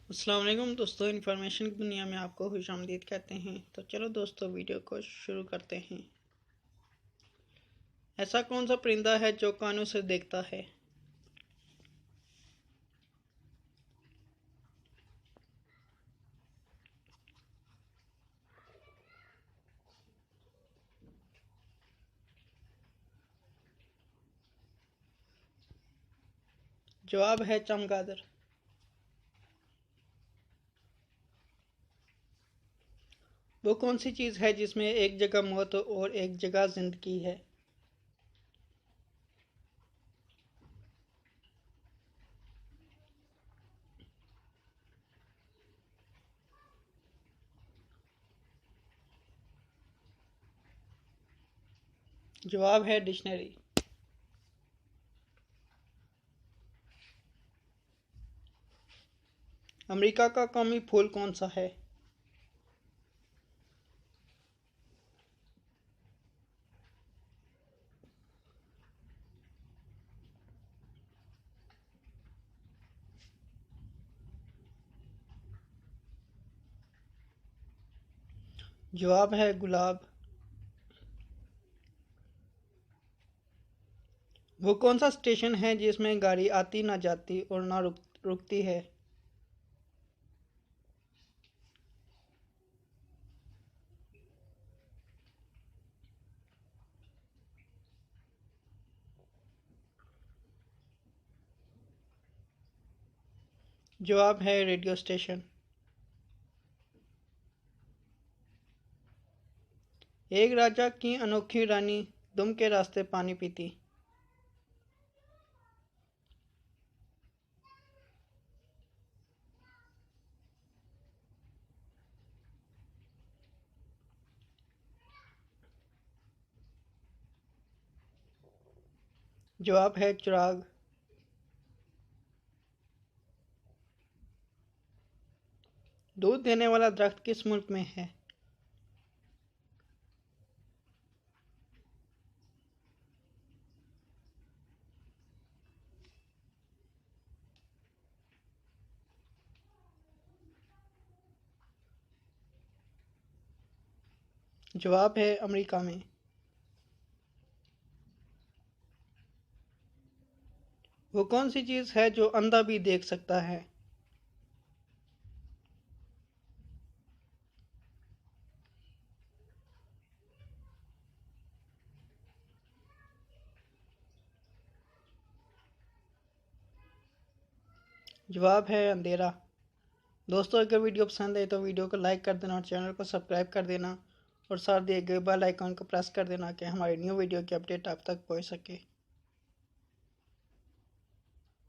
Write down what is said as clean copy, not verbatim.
अस्सलाम वालेकुम दोस्तों, इन्फॉर्मेशन की दुनिया में आपको खुशामदीद कहते हैं। तो चलो दोस्तों, वीडियो को शुरू करते हैं। ऐसा कौन सा परिंदा है जो कानों से देखता है? जवाब है चमगादड़। वो कौन सी चीज़ है जिसमें एक जगह मौत और एक जगह जिंदगी है? जवाब है डिक्शनरी। अमेरिका का कौमी फूल कौन सा है? जवाब है गुलाब। वो कौन सा स्टेशन है जिसमें गाड़ी आती ना जाती और ना रुकती है? जवाब है रेडियो स्टेशन। एक राजा की अनोखी रानी दुम के रास्ते पानी पीती। जवाब है चिराग। दूध देने वाला दरख्त किस मुल्क में है? जवाब है अमेरिका में। वो कौन सी चीज़ है जो अंधा भी देख सकता है? जवाब है अंधेरा। दोस्तों, अगर वीडियो पसंद आए तो वीडियो को लाइक कर देना और चैनल को सब्सक्राइब कर देना और साथ दिए गए बेल आइकन को प्रेस कर देना कि हमारी न्यू वीडियो की अपडेट आप तक पहुंच सके।